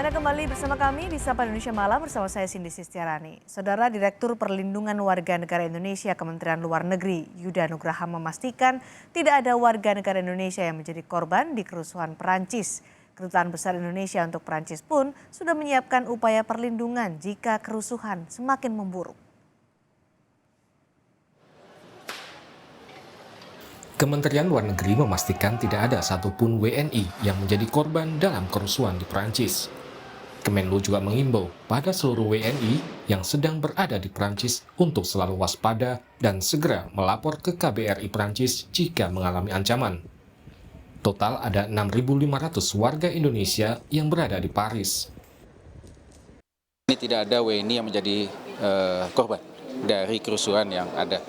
Anda kembali bersama kami di Sapa Indonesia Malam bersama saya Cindy Sistiarani. Saudara Direktur Perlindungan Warga Negara Indonesia Kementerian Luar Negeri Yuda Nugraha memastikan tidak ada warga negara Indonesia yang menjadi korban di kerusuhan Perancis. Kedutaan Besar Indonesia untuk Perancis pun sudah menyiapkan upaya perlindungan jika kerusuhan semakin memburuk. Kementerian Luar Negeri memastikan tidak ada satupun WNI yang menjadi korban dalam kerusuhan di Perancis. Kemenlu juga mengimbau pada seluruh WNI yang sedang berada di Perancis untuk selalu waspada dan segera melapor ke KBRI Perancis jika mengalami ancaman. Total ada 6.500 warga Indonesia yang berada di Paris. Ini tidak ada WNI yang menjadi korban dari kerusuhan yang ada.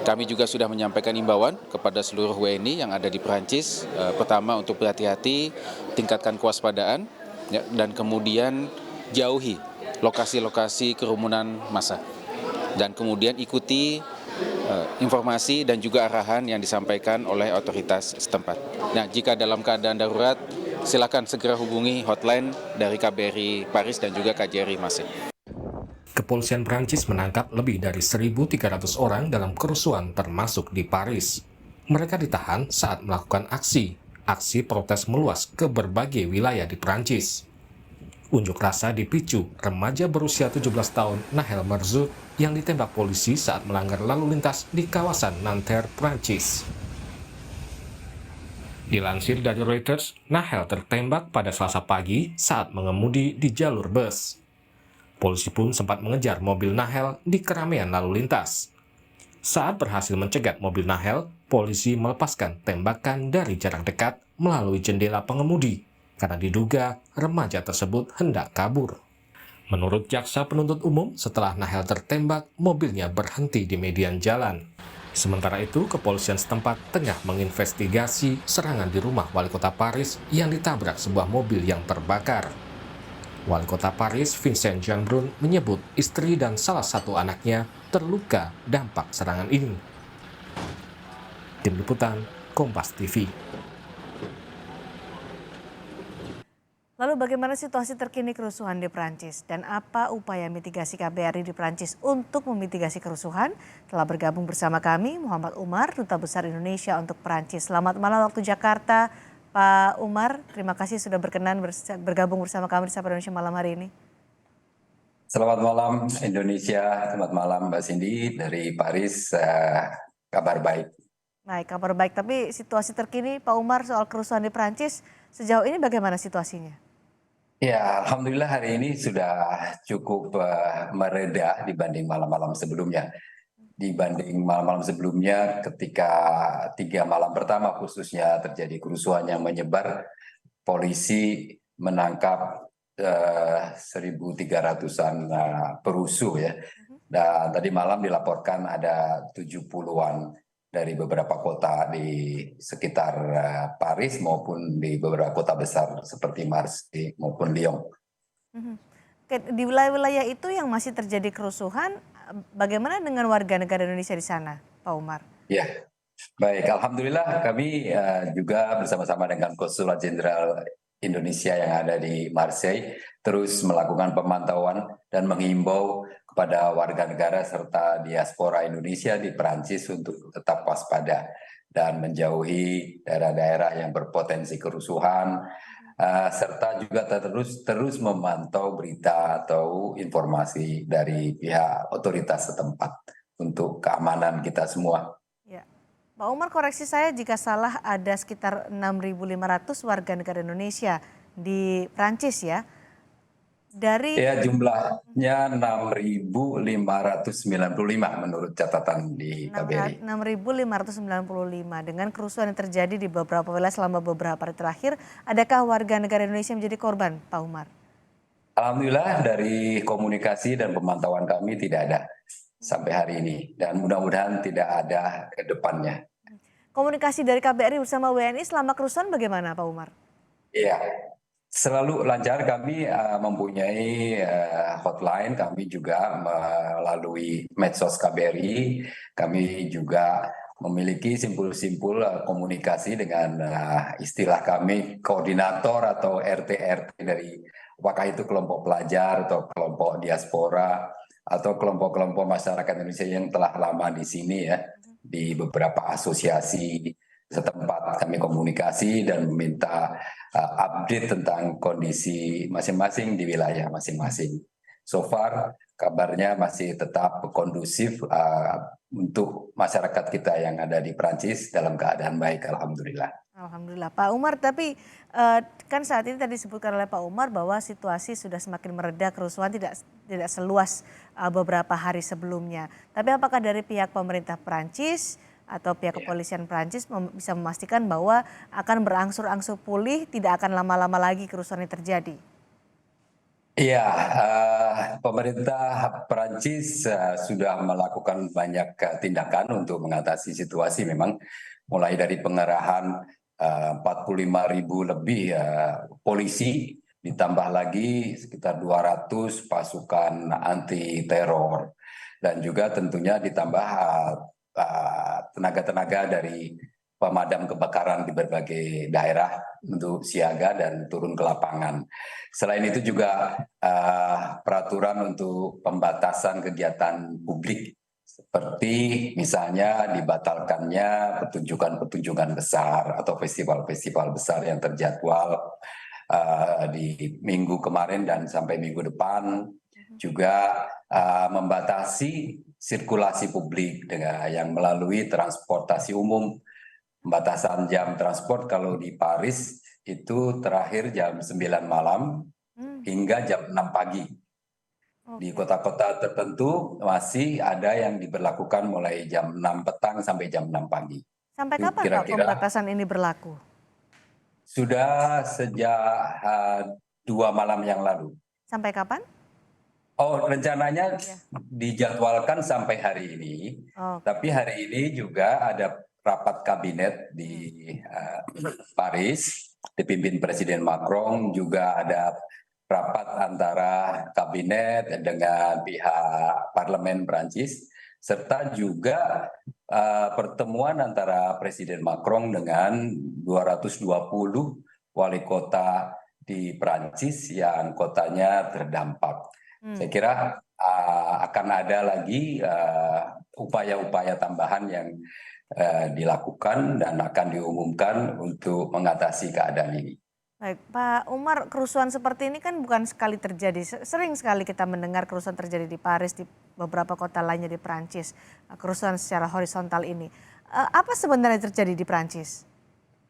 Kami juga sudah menyampaikan imbauan kepada seluruh WNI yang ada di Perancis. Pertama untuk berhati-hati, tingkatkan kewaspadaan, dan kemudian jauhi lokasi-lokasi kerumunan massa. Dan kemudian ikuti informasi dan juga arahan yang disampaikan oleh otoritas setempat. Nah, jika dalam keadaan darurat, silakan segera hubungi hotline dari KBRI Paris dan juga KJRI Marseille. Kepolisian Prancis menangkap lebih dari 1.300 orang dalam kerusuhan termasuk di Paris. Mereka ditahan saat melakukan aksi protes meluas ke berbagai wilayah di Prancis. Unjuk rasa dipicu remaja berusia 17 tahun Nahel Merzouk yang ditembak polisi saat melanggar lalu lintas di kawasan Nanterre, Prancis. Dilansir dari Reuters, Nahel tertembak pada Selasa pagi saat mengemudi di jalur bus. Polisi pun sempat mengejar mobil Nahel di keramaian lalu lintas. Saat berhasil mencegat mobil Nahel, polisi melepaskan tembakan dari jarak dekat melalui jendela pengemudi karena diduga remaja tersebut hendak kabur. Menurut jaksa penuntut umum, setelah Nahel tertembak, mobilnya berhenti di median jalan. Sementara itu, kepolisian setempat tengah menginvestigasi serangan di rumah wali kota Paris yang ditabrak sebuah mobil yang terbakar. Wali kota Paris, Vincent Jeanbrun, menyebut istri dan salah satu anaknya terluka dampak serangan ini. Tim Liputan, Kompas TV. Lalu bagaimana situasi terkini kerusuhan di Perancis dan apa upaya mitigasi KBRI di Perancis untuk memitigasi kerusuhan? Telah bergabung bersama kami Muhammad Umar, Duta Besar Indonesia untuk Perancis. Selamat malam waktu Jakarta. Pak Umar, terima kasih sudah berkenan bergabung bersama kami di Sapa Indonesia malam hari ini. Selamat malam Indonesia, selamat malam Mbak Cindy dari Paris, kabar baik. Baik, kabar baik, tapi situasi terkini Pak Umar soal kerusuhan di Perancis, sejauh ini bagaimana situasinya? Ya, alhamdulillah hari ini sudah cukup mereda dibanding malam-malam sebelumnya. Dibanding malam-malam sebelumnya ketika 3 malam pertama khususnya terjadi kerusuhan yang menyebar, polisi menangkap 1.300-an perusuh ya. Dan tadi malam dilaporkan ada 70-an dari beberapa kota di sekitar Paris maupun di beberapa kota besar seperti Marseille maupun Lyon. Di wilayah-wilayah itu yang masih terjadi kerusuhan, bagaimana dengan warga negara Indonesia di sana, Pak Umar? Ya, baik. Alhamdulillah kami juga bersama-sama dengan Konsulat Jenderal Indonesia yang ada di Marseille terus melakukan pemantauan dan menghimbau kepada warga negara serta diaspora Indonesia di Perancis untuk tetap waspada dan menjauhi daerah-daerah yang berpotensi kerusuhan, serta juga terus memantau berita atau informasi dari pihak otoritas setempat untuk keamanan kita semua. Ya. Pak Umar, koreksi saya jika salah, ada sekitar 6.500 warga negara Indonesia di Prancis ya. Ya, jumlahnya 6.595 menurut catatan di KBRI. 6.595 dengan kerusuhan yang terjadi di beberapa wilayah selama beberapa hari terakhir. Adakah warga negara Indonesia menjadi korban, Pak Umar? Alhamdulillah dari komunikasi dan pemantauan kami tidak ada sampai hari ini. Dan mudah-mudahan tidak ada ke depannya. Komunikasi dari KBRI bersama WNI selama kerusuhan bagaimana, Pak Umar? Iya. Selalu lancar, kami mempunyai hotline, kami juga melalui medsos KBRI, kami juga memiliki simpul-simpul komunikasi dengan istilah kami koordinator atau RT-RT dari apakah itu kelompok pelajar atau kelompok diaspora atau kelompok-kelompok masyarakat Indonesia yang telah lama di sini ya, di beberapa asosiasi setempat kami komunikasi dan meminta update tentang kondisi masing-masing di wilayah masing-masing. So far kabarnya masih tetap kondusif untuk masyarakat kita yang ada di Prancis dalam keadaan baik, alhamdulillah. Alhamdulillah. Pak Umar, tapi kan saat ini tadi disebutkan oleh Pak Umar bahwa situasi sudah semakin mereda, kerusuhan tidak seluas beberapa hari sebelumnya. Tapi apakah dari pihak pemerintah Prancis atau pihak kepolisian Prancis bisa memastikan bahwa akan berangsur-angsur pulih, tidak akan lama-lama lagi kerusuhan ini terjadi? Iya, pemerintah Perancis sudah melakukan banyak tindakan untuk mengatasi situasi memang mulai dari pengerahan 45.000 lebih polisi, ditambah lagi sekitar 200 pasukan anti teror dan juga tentunya ditambah tenaga-tenaga dari pemadam kebakaran di berbagai daerah untuk siaga dan turun ke lapangan. Selain itu juga peraturan untuk pembatasan kegiatan publik seperti misalnya dibatalkannya pertunjukan-pertunjukan besar atau festival-festival besar yang terjadwal di minggu kemarin dan sampai minggu depan, juga membatasi sirkulasi publik dengan yang melalui transportasi umum. Pembatasan jam transport kalau di Paris itu terakhir jam 9 malam hingga jam 6 pagi. Di kota-kota tertentu masih ada yang diberlakukan mulai jam 6 petang sampai jam 6 pagi. Sampai kapan Pak pembatasan ini berlaku? Sudah sejak 2 malam yang lalu. Sampai kapan? Oh, rencananya dijadwalkan sampai hari ini. Tapi hari ini juga ada rapat kabinet di Paris, dipimpin Presiden Macron, juga ada rapat antara kabinet dengan pihak parlemen Prancis, serta juga pertemuan antara Presiden Macron dengan 220 wali kota di Prancis yang kotanya terdampak. Saya kira akan ada lagi upaya-upaya tambahan yang dilakukan dan akan diumumkan untuk mengatasi keadaan ini. Baik, Pak Umar, kerusuhan seperti ini kan bukan sekali terjadi. Sering sekali kita mendengar kerusuhan terjadi di Paris, di beberapa kota lainnya di Prancis. Kerusuhan secara horizontal ini. Apa sebenarnya terjadi di Prancis?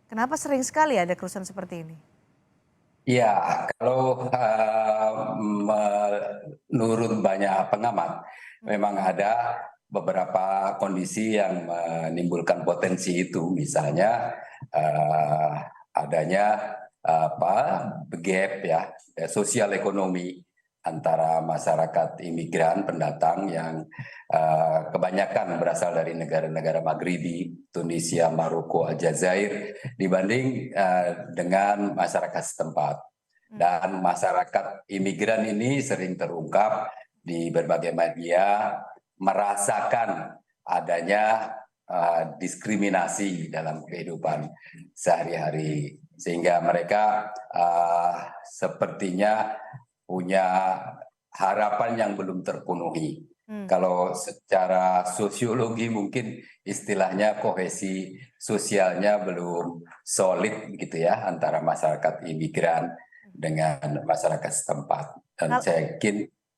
Kenapa sering sekali ada kerusuhan seperti ini? Ya, kalau menurut banyak pengamat, memang ada beberapa kondisi yang menimbulkan potensi itu, misalnya adanya gap ya sosial ekonomi antara masyarakat imigran pendatang yang kebanyakan berasal dari negara-negara Maghribi, Tunisia, Maroko, Aljazair dibanding dengan masyarakat setempat. Dan masyarakat imigran ini sering terungkap di berbagai media merasakan adanya diskriminasi dalam kehidupan sehari-hari, sehingga mereka sepertinya punya harapan yang belum terpenuhi. Kalau secara sosiologi mungkin istilahnya kohesi sosialnya belum solid gitu ya antara masyarakat imigran dengan masyarakat setempat. Dan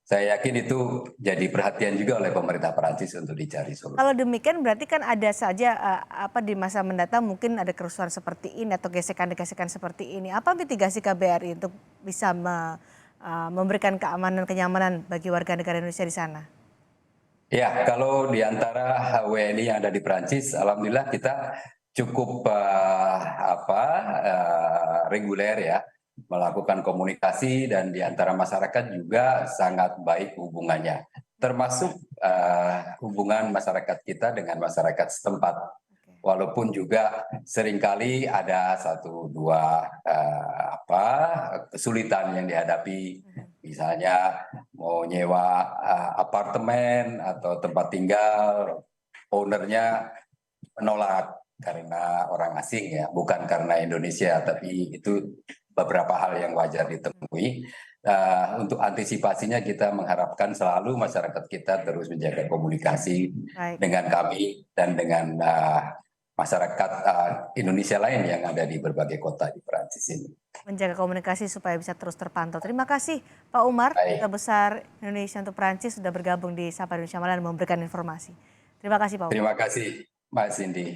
saya yakin itu jadi perhatian juga oleh pemerintah Perancis untuk dicari solusi. Kalau demikian berarti kan ada saja di masa mendatang mungkin ada kerusuhan seperti ini atau gesekan-gesekan seperti ini. Apa mitigasi KBRI untuk bisa memberikan keamanan, kenyamanan bagi warga negara Indonesia di sana? Ya, kalau di antara WNI yang ada di Perancis, alhamdulillah kita cukup reguler ya, melakukan komunikasi, dan di antara masyarakat juga sangat baik hubungannya, termasuk hubungan masyarakat kita dengan masyarakat setempat. Walaupun juga seringkali ada satu dua kesulitan yang dihadapi, misalnya mau nyewa apartemen atau tempat tinggal, ownernya menolak karena orang asing ya, bukan karena Indonesia, tapi itu beberapa hal yang wajar ditemui. Untuk antisipasinya kita mengharapkan selalu masyarakat kita terus menjaga komunikasi Baik. dengan kami dan dengan masyarakat Indonesia lain yang ada di berbagai kota di Perancis ini. Menjaga komunikasi supaya bisa terus terpantau. Terima kasih Pak Umar, Baik. Duta Besar Indonesia untuk Perancis sudah bergabung di Sapa Indonesia Malam dan memberikan informasi. Terima kasih Pak Umar. Terima kasih Mbak Cindy.